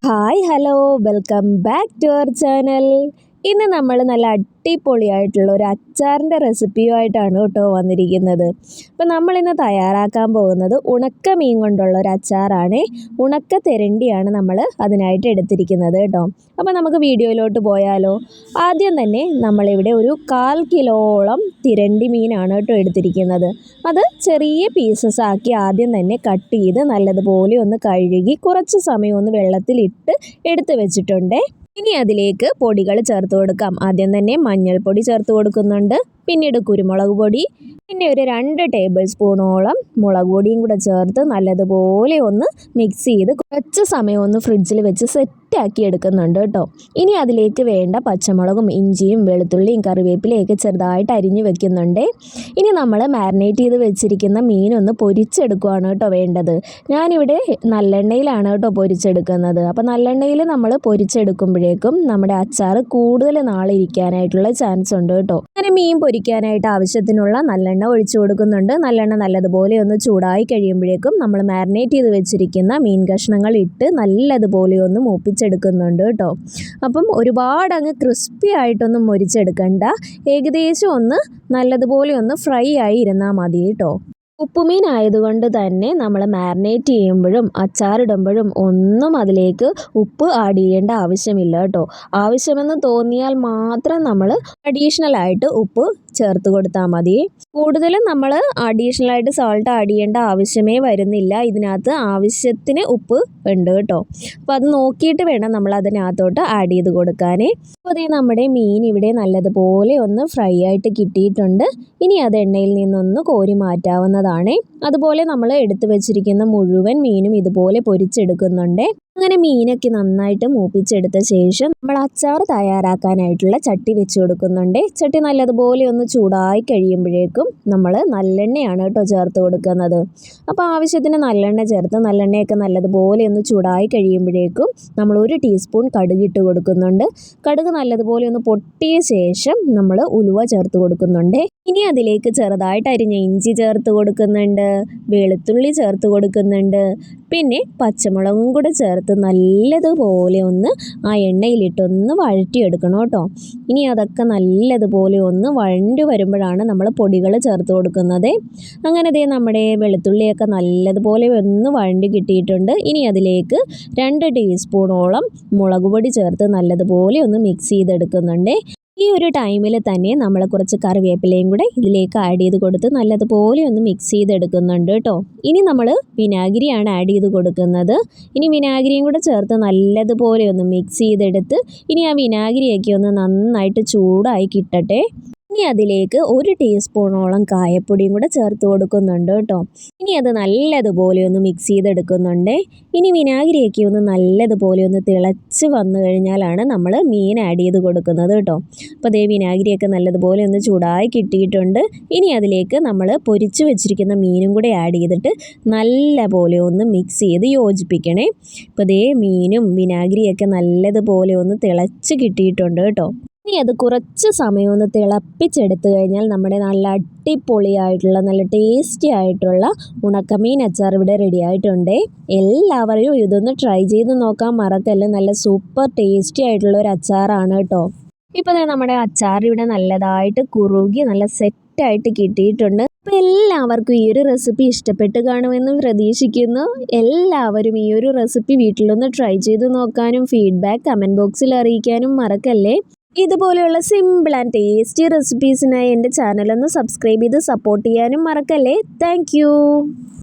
Hi hello welcome back to our channel. ഇന്ന് നമ്മൾ നല്ല അടിപൊളിയായിട്ടുള്ള ഒരു അച്ചാറിൻ്റെ റെസിപ്പിയുമായിട്ടാണ് കേട്ടോ വന്നിരിക്കുന്നത്. അപ്പോൾ നമ്മളിന്ന് തയ്യാറാക്കാൻ പോകുന്നത് ഉണക്ക മീൻ കൊണ്ടുള്ള ഒരു അച്ചാറാണ്. ഉണക്ക തെരണ്ടിയാണ് നമ്മൾ അതിനായിട്ട് എടുത്തിരിക്കുന്നത് കേട്ടോ. അപ്പോൾ നമുക്ക് വീഡിയോയിലോട്ട് പോയാലോ. ആദ്യം തന്നെ നമ്മളിവിടെ ഒരു 1/4 കിലോളം തിരണ്ടി മീനാണ് കേട്ടോ എടുത്തിരിക്കുന്നത്. അത് ചെറിയ പീസസ് ആക്കി ആദ്യം തന്നെ കട്ട് ചെയ്ത് നല്ലതുപോലെ ഒന്ന് കഴുകി കുറച്ച് സമയം ഒന്ന് വെള്ളത്തിലിട്ട് എടുത്ത് വെച്ചിട്ടുണ്ട്. ഇനി അതിലേക്ക് പൊടികൾ ചേർത്ത് കൊടുക്കാം. ആദ്യം തന്നെ മഞ്ഞൾപ്പൊടി ചേർത്ത് കൊടുക്കുന്നുണ്ട്, പിന്നീട് കുരുമുളക് പൊടി, പിന്നെ ഒരു 2 ടേബിൾ സ്പൂണോളം മുളക് പൊടിയും കൂടെ ചേർത്ത് നല്ലതുപോലെ ഒന്ന് മിക്സ് ചെയ്ത് കുറച്ച് സമയം ഒന്ന് ഫ്രിഡ്ജിൽ വെച്ച് സെറ്റാക്കി എടുക്കുന്നുണ്ട് കേട്ടോ. ഇനി അതിലേക്ക് വേണ്ട പച്ചമുളകും ഇഞ്ചിയും വെളുത്തുള്ളിയും കറിവേപ്പിലയൊക്കെ ചെറുതായിട്ട് അരിഞ്ഞ് വെക്കുന്നുണ്ട്. ഇനി നമ്മൾ മാരിനേറ്റ് ചെയ്ത് വെച്ചിരിക്കുന്ന മീനൊന്ന് പൊരിച്ചെടുക്കുകയാണ് കേട്ടോ വേണ്ടത്. ഞാനിവിടെ നല്ലെണ്ണയിലാണ് കേട്ടോ പൊരിച്ചെടുക്കുന്നത്. അപ്പോൾ നല്ലെണ്ണയിൽ നമ്മൾ പൊരിച്ചെടുക്കുമ്പോഴേക്കും നമ്മുടെ അച്ചാർ കൂടുതൽ നാളിരിക്കാനായിട്ടുള്ള ചാൻസ് ഉണ്ട് കേട്ടോ. അങ്ങനെ മീൻ പൊരിക്കാനായിട്ട് ആവശ്യത്തിനുള്ള നല്ലെണ്ണ ഒഴിച്ചു കൊടുക്കുന്നുണ്ട്. നല്ലെണ്ണ നല്ലതുപോലെ ഒന്ന് ചൂടായി കഴിയുമ്പോഴേക്കും നമ്മൾ മാരിനേറ്റ് ചെയ്ത് വെച്ചിരിക്കുന്ന മീൻ കഷ്ണങ്ങൾ ഇട്ട് നല്ലതുപോലെ ഒന്ന് മൂപ്പിച്ചെടുക്കുന്നുണ്ട് കേട്ടോ. അപ്പം ഒരുപാട് അങ്ങ് ക്രിസ്പി ആയിട്ടൊന്നും മൊരിച്ചെടുക്കണ്ട, ഏകദേശം ഒന്ന് നല്ലതുപോലെ ഒന്ന് ഫ്രൈ ആയി ഇരുന്നാൽ മതി കേട്ടോ. ഉപ്പുമീൻ ആയതുകൊണ്ട് തന്നെ നമ്മൾ മാരിനേറ്റ് ചെയ്യുമ്പോഴും അച്ചാറിടുമ്പോഴും ഒന്നും അതിലേക്ക് ഉപ്പ് ആഡ് ചെയ്യേണ്ട ആവശ്യമില്ല കേട്ടോ. ആവശ്യമെന്ന് തോന്നിയാൽ മാത്രം നമ്മൾ അഡീഷണൽ ആയിട്ട് ഉപ്പ് ചേർത്ത് കൊടുത്താൽ മതി. കൂടുതലും നമ്മൾ അഡീഷണൽ ആയിട്ട് സോൾട്ട് ആഡ് ചെയ്യേണ്ട ആവശ്യമേ വരുന്നില്ല. ഇതിനകത്ത് ആവശ്യത്തിന് ഉപ്പ് ഉണ്ട് കേട്ടോ. അപ്പോൾ അത് നോക്കിയിട്ട് വേണം നമ്മൾ അതിനകത്തോട്ട് ആഡ് ചെയ്ത് കൊടുക്കാൻ. അപ്പോൾ അതേ നമ്മുടെ മീൻ ഇവിടെ നല്ലതുപോലെ ഒന്ന് ഫ്രൈ ആയിട്ട് കിട്ടിയിട്ടുണ്ട്. ഇനി അത് എണ്ണയിൽ നിന്നൊന്ന് കോരി മാറ്റാവുന്നതാണ്. അതുപോലെ നമ്മൾ എടുത്തു വെച്ചിരിക്കുന്ന മുഴുവൻ മീനും ഇതുപോലെ പൊരിച്ചെടുക്കുന്നുണ്ട്. അങ്ങനെ മീനൊക്കെ നന്നായിട്ട് മൂപ്പിച്ചെടുത്ത ശേഷം നമ്മൾ അച്ചാർ തയ്യാറാക്കാനായിട്ടുള്ള ചട്ടി വെച്ച് കൊടുക്കുന്നുണ്ട്. ചട്ടി നല്ലതുപോലെ ഒന്ന് ചൂടായി കഴിയുമ്പോഴേക്കും നമ്മൾ നല്ലെണ്ണയാണ് കേട്ടോ ചേർത്ത് കൊടുക്കുന്നത്. അപ്പോൾ ആവശ്യത്തിന് നല്ലെണ്ണ ചേർത്ത് നല്ലെണ്ണയൊക്കെ നല്ലതുപോലെ ഒന്ന് ചൂടായി കഴിയുമ്പോഴേക്കും നമ്മൾ 1 ടീസ്പൂൺ കടുക് ഇട്ട് കൊടുക്കുന്നുണ്ട്. കടുക് നല്ലതുപോലെ ഒന്ന് പൊട്ടിയ ശേഷം നമ്മൾ ഉലുവ ചേർത്ത് കൊടുക്കുന്നുണ്ട്. ഇനി അതിലേക്ക് ചെറുതായിട്ട് അരിഞ്ഞ ഇഞ്ചി ചേർത്ത് കൊടുക്കുന്നുണ്ട്, വെളുത്തുള്ളി ചേർത്ത് കൊടുക്കുന്നുണ്ട്, പിന്നെ പച്ചമുളകും കൂടെ ചേർത്ത് നല്ലതുപോലെ ഒന്ന് ആ എണ്ണയിലിട്ടൊന്ന് വഴറ്റിയെടുക്കണം കേട്ടോ. ഇനി അതൊക്കെ നല്ലതുപോലെ ഒന്ന് വഴണ്ടി വരുമ്പോഴാണ് നമ്മൾ പൊടികൾ ചേർത്ത് കൊടുക്കുന്നത്. അങ്ങനെ ദേ നമ്മുടെ വെളുത്തുള്ളിയൊക്കെ നല്ലതുപോലെ ഒന്ന് വഴണ്ടി കിട്ടിയിട്ടുണ്ട്. ഇനി അതിലേക്ക് 2 ടീസ്പൂണോളം മുളക് പൊടി ചേർത്ത് നല്ലതുപോലെ ഒന്ന് മിക്സ് ചെയ്തെടുക്കുന്നുണ്ട്. ഈ ഒരു ടൈമിൽ തന്നെ നമ്മൾ കുറച്ച് കറിവേപ്പിലയും കൂടെ ഇതിലേക്ക് ആഡ് ചെയ്ത് കൊടുത്ത് നല്ലതുപോലെ ഒന്ന് മിക്സ് ചെയ്തെടുക്കുന്നുണ്ട് കേട്ടോ. ഇനി നമ്മൾ വിനാഗിരിയാണ് ആഡ് ചെയ്ത് കൊടുക്കുന്നത്. ഇനി വിനാഗിരിയും കൂടെ ചേർത്ത് നല്ലതുപോലെ ഒന്ന് മിക്സ് ചെയ്തെടുത്ത് ഇനി ആ വിനാഗിരിയൊക്കെ ഒന്ന് നന്നായിട്ട് ചൂടായി കിട്ടട്ടെ. ഇനി അതിലേക്ക് 1 ടീസ്പൂണോളം കായപ്പൊടിയും കൂടെ ചേർത്ത് കൊടുക്കുന്നുണ്ട് കേട്ടോ. ഇനി അത് നല്ലതുപോലെ ഒന്ന് മിക്സ് ചെയ്തെടുക്കുന്നുണ്ട്. ഇനി വിനാഗിരിയൊക്കെ ഒന്ന് നല്ലതുപോലെ ഒന്ന് തിളച്ച് വന്നു കഴിഞ്ഞാലാണ് നമ്മൾ മീൻ ആഡ് ചെയ്ത് കൊടുക്കുന്നത് കേട്ടോ. അപ്പോൾ അതേ വിനാഗിരിയൊക്കെ നല്ലതുപോലെ ഒന്ന് ചൂടായി കിട്ടിയിട്ടുണ്ട്. ഇനി അതിലേക്ക് നമ്മൾ പൊരിച്ച് വെച്ചിരിക്കുന്ന മീനും കൂടെ ആഡ് ചെയ്തിട്ട് നല്ലപോലെ ഒന്ന് മിക്സ് ചെയ്ത് യോജിപ്പിക്കണേ. അപ്പോൾ അതേ മീനും വിനാഗിരിയൊക്കെ നല്ലതുപോലെ ഒന്ന് തിളച്ച് കിട്ടിയിട്ടുണ്ട് കേട്ടോ. ഇനി അത് കുറച്ച് സമയം ഒന്ന് തിളപ്പിച്ചെടുത്തു കഴിഞ്ഞാൽ നമ്മുടെ നല്ല അടിപൊളിയായിട്ടുള്ള നല്ല ടേസ്റ്റി ആയിട്ടുള്ള ഉണക്കമീൻ അച്ചാർ ഇവിടെ റെഡി ആയിട്ടുണ്ട്. എല്ലാവരും ഇതൊന്ന് ട്രൈ ചെയ്ത് നോക്കാൻ മറക്കല്ലേ. നല്ല സൂപ്പർ ടേസ്റ്റി ആയിട്ടുള്ള ഒരു അച്ചാറാണ് കേട്ടോ. ഇപ്പോൾ നമ്മുടെ അച്ചാർ ഇവിടെ നല്ലതായിട്ട് കുറുകി നല്ല സെറ്റായിട്ട് കിട്ടിയിട്ടുണ്ട്. അപ്പോൾ എല്ലാവർക്കും ഈ ഒരു റെസിപ്പി ഇഷ്ടപ്പെട്ട് കാണുമെന്ന് പ്രതീക്ഷിക്കുന്നു. എല്ലാവരും ഈ ഒരു റെസിപ്പി വീട്ടിലൊന്ന് ട്രൈ ചെയ്ത് നോക്കാനും ഫീഡ്ബാക്ക് കമൻറ്റ് ബോക്സിൽ അറിയിക്കാനും മറക്കല്ലേ. ഇതുപോലെയുള്ള സിമ്പിൾ ആൻഡ് ടേസ്റ്റി റെസിപ്പീസിനായി എൻ്റെ ചാനലൊന്ന് സബ്സ്ക്രൈബ് ചെയ്ത് സപ്പോർട്ട് ചെയ്യാനും മറക്കല്ലേ. താങ്ക്